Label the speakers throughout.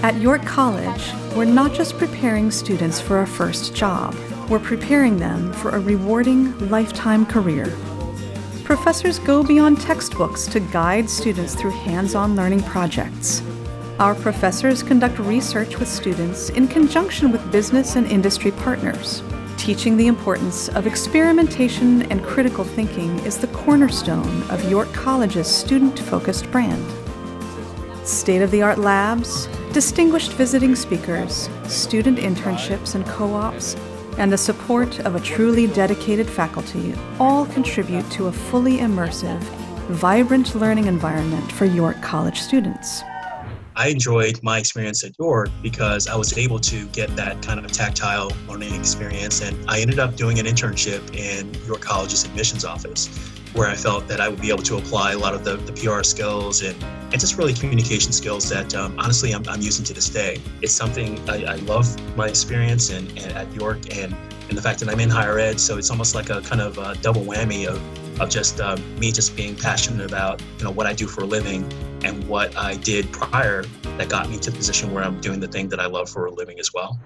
Speaker 1: At York College, we're not just preparing students for a first job, we're preparing them for a rewarding lifetime career. Professors go beyond textbooks to guide students through hands-on learning projects. Our professors conduct research with students in conjunction with business and industry partners. Teaching the importance of experimentation and critical thinking is the cornerstone of York College's student-focused brand. State-of-the-art labs, distinguished visiting speakers, student internships and co-ops, and the support of a truly dedicated faculty all contribute to a fully immersive, vibrant learning environment for York College students.
Speaker 2: I enjoyed my experience at York because I was able to get that kind of tactile learning experience, and I ended up doing an internship in York College's admissions office, where I felt that I would be able to apply a lot of the PR skills and just really communication skills that honestly I'm using to this day. It's something I love my experience and at York and the fact that I'm in higher ed, so it's almost like a kind of a double whammy of just me just being passionate about what I do for a living and what I did prior that got me to the position where I'm doing the thing that I love for a living as well.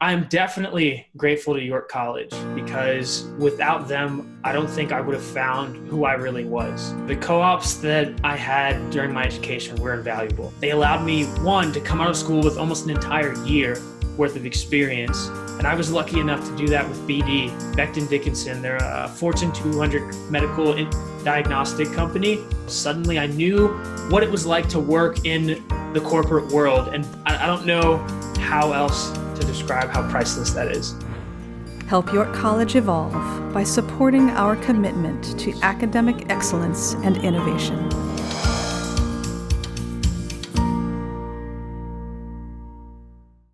Speaker 3: I'm definitely grateful to York College because without them, I don't think I would have found who I really was. The co-ops that I had during my education were invaluable. They allowed me, one, to come out of school with almost an entire year worth of experience. And I was lucky enough to do that with BD, Becton Dickinson. They're a Fortune 200 medical diagnostic company. Suddenly I knew what it was like to work in the corporate world. And I don't know how else to describe how priceless that is.
Speaker 1: Help York College evolve by supporting our commitment to academic excellence and innovation.